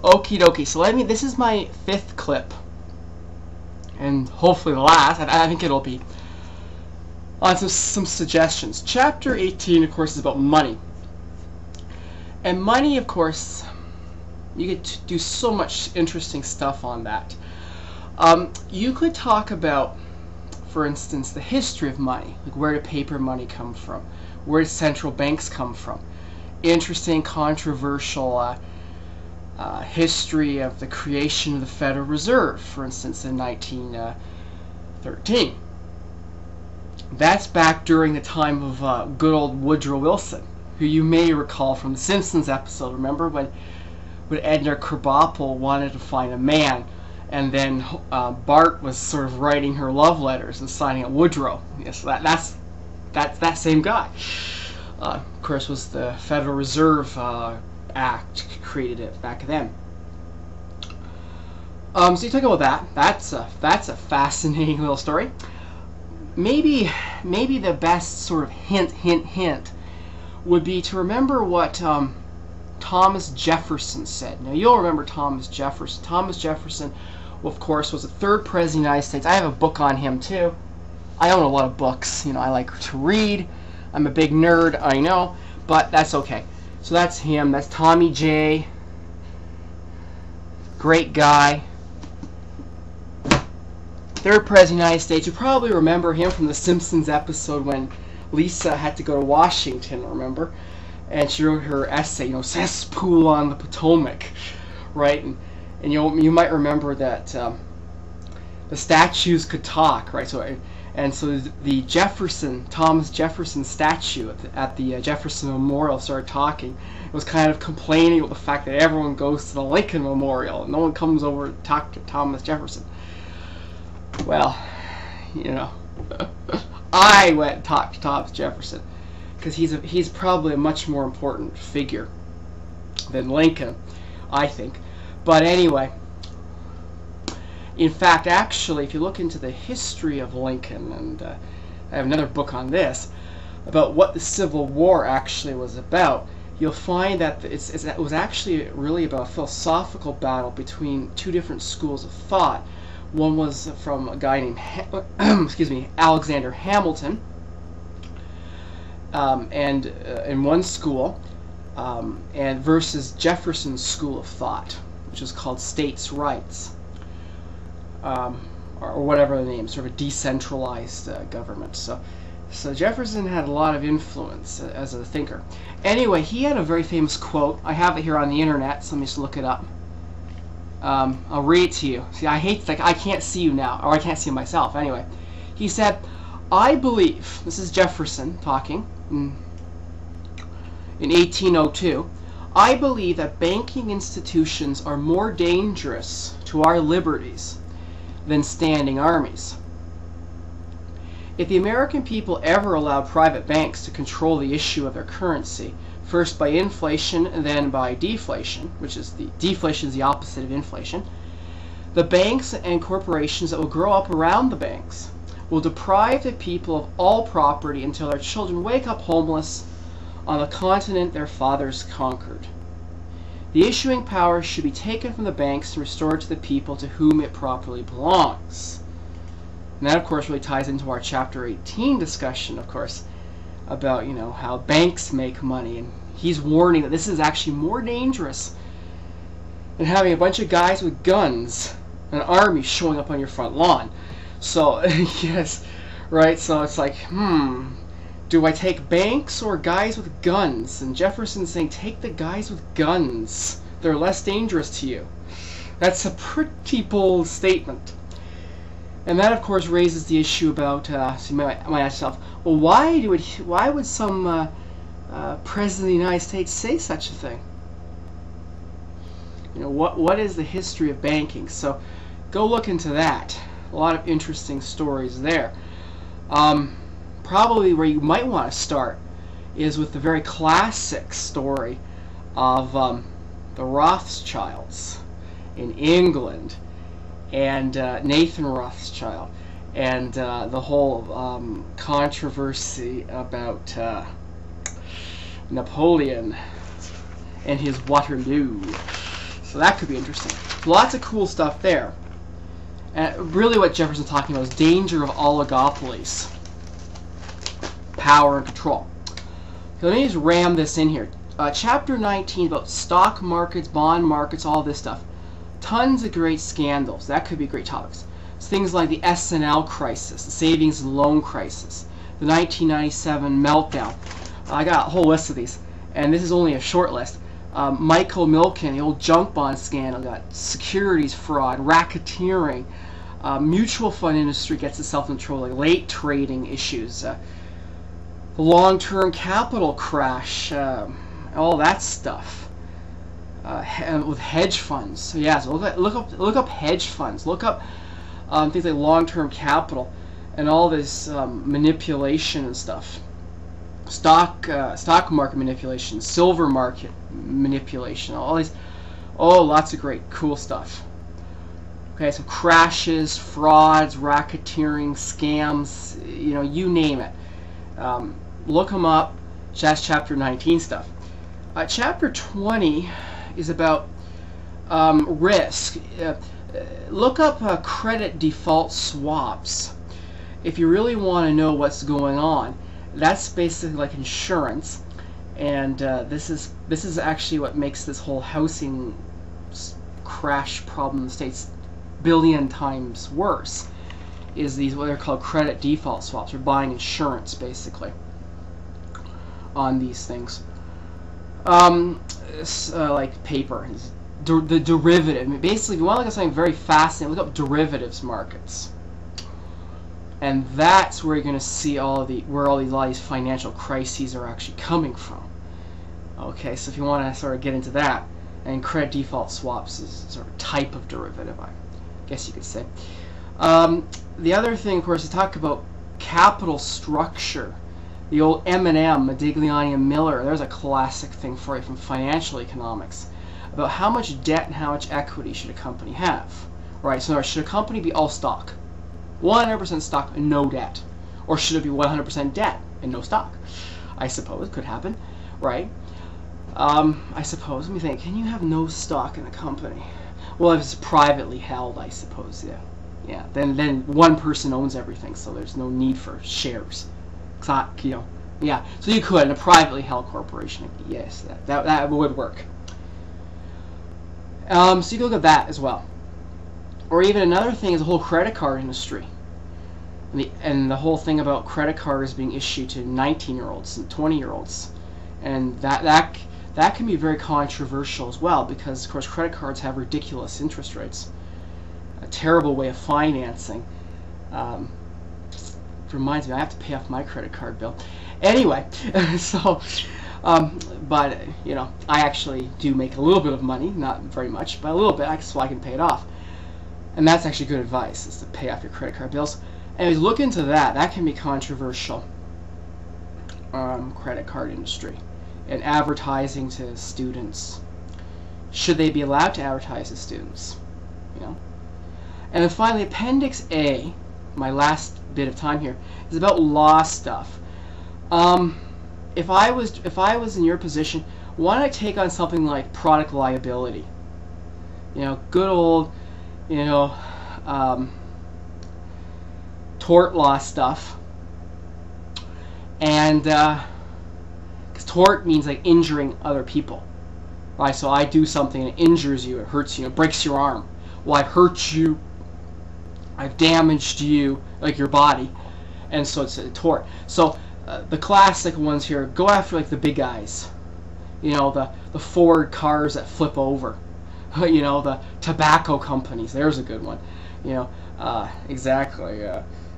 Okie dokie. So this is my 5th clip, and hopefully the last. I think it'll be on some suggestions. Chapter 18, of course, is about money. And money, of course, you get to do so much interesting stuff on that. You could talk about, for instance, the history of money. Like, where did paper money come from? Where did central banks come from? Interesting, controversial history of the creation of the Federal Reserve, for instance, in 1913. That's back during the time of good old Woodrow Wilson, who you may recall from the Simpsons episode. Remember when Edna Krabappel wanted to find a man, and then Bart was sort of writing her love letters and signing at Woodrow. Yes, that's that same guy. Of course, was the Federal Reserve Act created it back then. So you talk about that. That's a fascinating little story. Maybe the best sort of hint would be to remember what Thomas Jefferson said. Now, you'll remember Thomas Jefferson. Thomas Jefferson, well, of course, was the 3rd president of the United States. I have a book on him too. I own a lot of books. You know, I like to read. I'm a big nerd, I know, but that's okay. So that's him. That's Tommy J. Great guy. 3rd president of the United States. You probably remember him from the Simpsons episode when Lisa had to go to Washington, remember? And she wrote her essay, Cesspool on the Potomac, right? And you might remember that the statues could talk, right? So the Thomas Jefferson statue at the Jefferson Memorial started talking. It was kind of complaining about the fact that everyone goes to the Lincoln Memorial and no one comes over to talk to Thomas Jefferson. Well, I went and talked to Thomas Jefferson because he's probably a much more important figure than Lincoln, I think. But anyway, in fact, actually, if you look into the history of Lincoln, and I have another book on this, about what the Civil War actually was about, you'll find that it was actually really about a philosophical battle between 2 different schools of thought. One was from a guy named Alexander Hamilton, and in one school, and versus Jefferson's school of thought, which is called states' rights, or whatever the name, sort of a decentralized government. So Jefferson had a lot of influence as a thinker. Anyway, he had a very famous quote. I have it here on the internet, so let me just look it up. I'll read it to you. See, I can't see you now, or I can't see myself. Anyway, he said, "I believe," this is Jefferson talking in 1802, "I believe that banking institutions are more dangerous to our liberties than standing armies. If the American people ever allowed private banks to control the issue of their currency, first by inflation and then by deflation, which is deflation is the opposite of inflation, the banks and corporations that will grow up around the banks will deprive the people of all property until their children wake up homeless on the continent their fathers conquered. The issuing power should be taken from the banks and restored to the people to whom it properly belongs." And that, of course, really ties into our Chapter 18 discussion, of course, about, how banks make money. And he's warning that this is actually more dangerous than having a bunch of guys with guns, an army showing up on your front lawn. So, yes, right? So it's like, do I take banks or guys with guns? And Jefferson's saying, take the guys with guns. They're less dangerous to you. That's a pretty bold statement. And that, of course, raises the issue about, so you might ask yourself, well, why would some president of the United States say such a thing? What is the history of banking? So go look into that. A lot of interesting stories there. Probably where you might want to start is with the very classic story of the Rothschilds in England, and Nathan Rothschild, and the whole controversy about Napoleon and his Waterloo. So that could be interesting. Lots of cool stuff there. And really what Jefferson's talking about is danger of oligopolies. Power and control. So let me just ram this in here. Chapter 19 about stock markets, bond markets, all this stuff. Tons of great scandals. That could be great topics. So things like the S&L crisis, the savings and loan crisis, the 1997 meltdown. I got a whole list of these, and this is only a short list. Michael Milken, the old junk bond scandal, got securities fraud, racketeering, mutual fund industry gets itself in trouble, like late trading issues, the long-term capital crash, all that stuff, with hedge funds. So yeah, so look up hedge funds. Look up things like long-term capital and all this manipulation and stuff. Stock market manipulation, silver market manipulation, all these, lots of great cool stuff. Okay, so crashes, frauds, racketeering, scams, you name it. Look them up. That's chapter 19 stuff. Chapter 20 is about risk. Look up credit default swaps. If you really want to know what's going on, that's basically like insurance, and this is actually what makes this whole housing crash problem in the States billion times worse. Is these what are called credit default swaps, or buying insurance basically on these things. Like paper, the derivative. Basically, if you want to look at something very fascinating, look up derivatives markets. And that's where you're going to see a lot of these financial crises are actually coming from. Okay, so if you want to sort of get into that, and credit default swaps is sort of a type of derivative, I guess you could say. The other thing, of course, to talk about capital structure. The old M&M, Modigliani and Miller, there's a classic thing for you from financial economics about how much debt and how much equity should a company have. Right, so should a company be all stock? 100% stock and no debt? Or should it be 100% debt and no stock? I suppose could happen, right? I suppose, let me think, can you have no stock in a company? Well, if it's privately held, I suppose, yeah. Yeah, then one person owns everything, so there's no need for shares. Yeah, so you could in a privately held corporation, yes, that would work. So you can look at that as well. Or even another thing is the whole credit card industry. And the whole thing about credit cards being issued to 19-year-olds and 20-year-olds. And that can be very controversial as well, because of course credit cards have ridiculous interest rates. A terrible way of financing. Reminds me, I have to pay off my credit card bill. Anyway, so, but I actually do make a little bit of money, not very much, but a little bit, so I can pay it off. And that's actually good advice, is to pay off your credit card bills. Anyways, look into that. That can be controversial. Credit card industry and advertising to students. Should they be allowed to advertise to students? And then finally, Appendix A, my last bit of time here, is about law stuff. If I was in your position, why don't I take on something like product liability? Good old, tort law stuff. And because tort means like injuring other people, right? So I do something and it injures you, it hurts you, it breaks your arm. Well, I hurt you, I've damaged you, like your body, and so it's a tort. So the classic ones here, go after like the big guys, the Ford cars that flip over, the tobacco companies. There's a good one, exactly.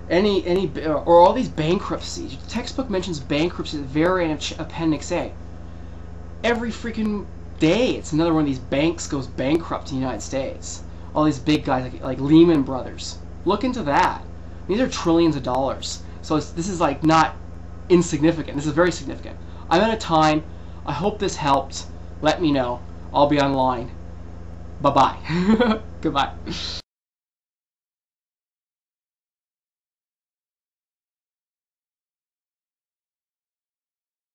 Or all these bankruptcies. The textbook mentions bankruptcy at the very end of Appendix A. Every freaking day, it's another one of these banks goes bankrupt in the United States. All these big guys like Lehman Brothers. Look into that. These are trillions of dollars. So this is like not insignificant. This is very significant. I'm out of time. I hope this helped. Let me know. I'll be online. Bye-bye. Goodbye.